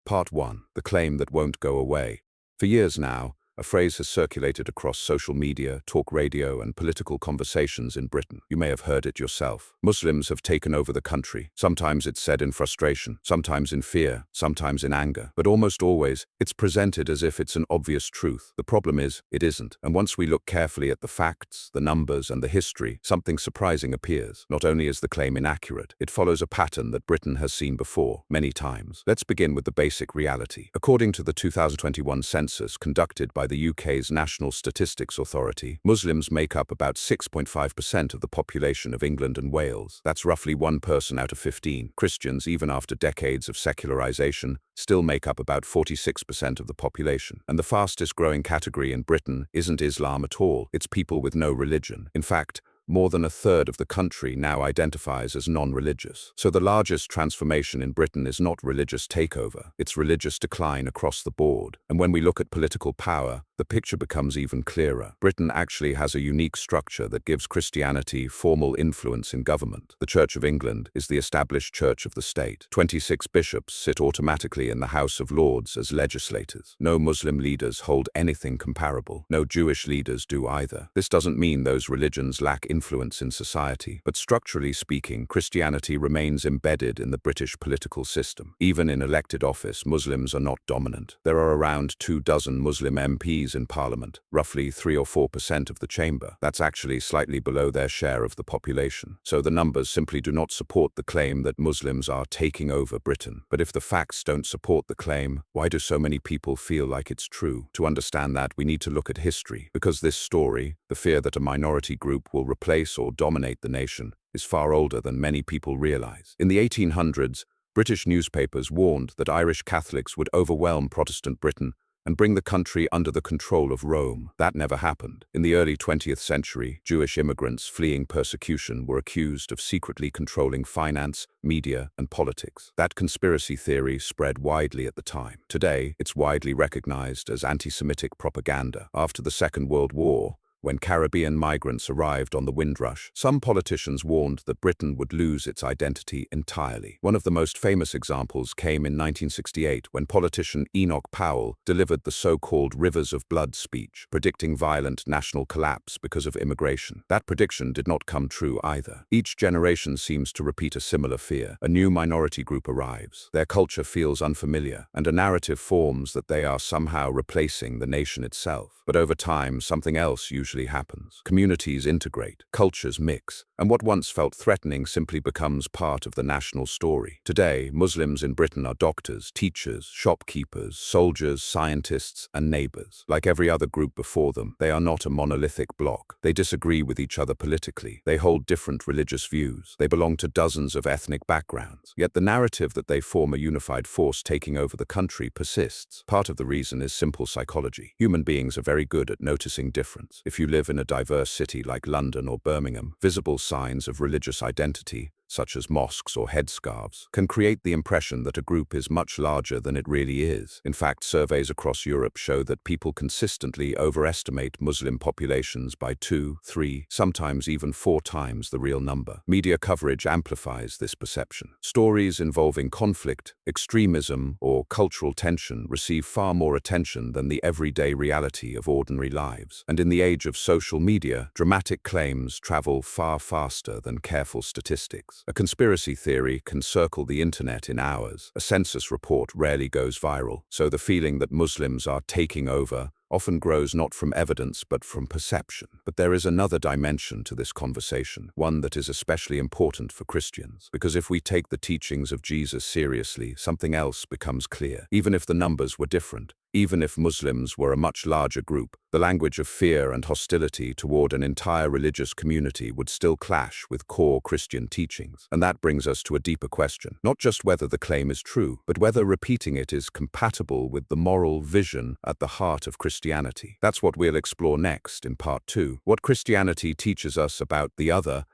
Part 1. The claim that won't go away. For years now, a phrase has circulated across social media, talk radio, and political conversations in Britain. You may have heard it yourself. Muslims have taken over the country. Sometimes it's said in frustration, sometimes in fear, sometimes in anger. But almost always, it's presented as if it's an obvious truth. The problem is, it isn't. And once we look carefully at the facts, the numbers, and the history, something surprising appears. Not only is the claim inaccurate, it follows a pattern that Britain has seen before, many times. Let's begin with the basic reality. According to the 2021 census conducted by the UK's National Statistics Authority, Muslims make up about 6.5% of the population of England and Wales. That's roughly 1 person out of 15. Christians, even after decades of secularization, still make up about 46% of the population. And the fastest growing category in Britain isn't Islam at all. It's people with no religion. In fact, more than a third of the country now identifies as non-religious. So the largest transformation in Britain is not religious takeover, it's religious decline across the board. And when we look at political power, the picture becomes even clearer. Britain actually has a unique structure that gives Christianity formal influence in government. The Church of England is the established church of the state. 26 bishops sit automatically in the House of Lords as legislators. No Muslim leaders hold anything comparable. No Jewish leaders do either. This doesn't mean those religions lack influence in society, but structurally speaking, Christianity remains embedded in the British political system. Even in elected office, Muslims are not dominant. There are around 24 Muslim MPs in Parliament, roughly 3 or 4% of the chamber. That's actually slightly below their share of the population. So the numbers simply do not support the claim that Muslims are taking over Britain. But if the facts don't support the claim, why do so many people feel like it's true? To understand that, we need to look at history, because this story, the fear that a minority group will replace or dominate the nation, is far older than many people realize. In the 1800s, British newspapers warned that Irish Catholics would overwhelm Protestant Britain and bring the country under the control of Rome. That never happened. In the early 20th century, Jewish immigrants fleeing persecution were accused of secretly controlling finance, media, and politics. That conspiracy theory spread widely at the time. Today, it's widely recognized as anti-Semitic propaganda. After the Second World War, when Caribbean migrants arrived on the Windrush, some politicians warned that Britain would lose its identity entirely. One of the most famous examples came in 1968 when politician Enoch Powell delivered the so-called Rivers of Blood speech, predicting violent national collapse because of immigration. That prediction did not come true either. Each generation seems to repeat a similar fear. A new minority group arrives. Their culture feels unfamiliar, and a narrative forms that they are somehow replacing the nation itself. But over time, something else usually happens. Communities integrate, cultures mix, and what once felt threatening simply becomes part of the national story. Today, Muslims in Britain are doctors, teachers, shopkeepers, soldiers, scientists, and neighbors. Like every other group before them, they are not a monolithic bloc. They disagree with each other politically. They hold different religious views. They belong to dozens of ethnic backgrounds. Yet the narrative that they form a unified force taking over the country persists. Part of the reason is simple psychology. Human beings are very good at noticing difference. If you live in a diverse city like London or Birmingham, visible signs of religious identity, such as mosques or headscarves, can create the impression that a group is much larger than it really is. In fact, surveys across Europe show that people consistently overestimate Muslim populations by 2, 3, sometimes even 4 times the real number. Media coverage amplifies this perception. Stories involving conflict, extremism, or cultural tension receive far more attention than the everyday reality of ordinary lives. And in the age of social media, dramatic claims travel far faster than careful statistics. A conspiracy theory can circle the internet in hours. A census report rarely goes viral, so the feeling that Muslims are taking over often grows not from evidence but from perception. But there is another dimension to this conversation, one that is especially important for Christians. Because if we take the teachings of Jesus seriously, something else becomes clear. Even if the numbers were different, even if Muslims were a much larger group, the language of fear and hostility toward an entire religious community would still clash with core Christian teachings. And that brings us to a deeper question, not just whether the claim is true, but whether repeating it is compatible with the moral vision at the heart of Christianity. That's what we'll explore next in part 2. What Christianity teaches us about the other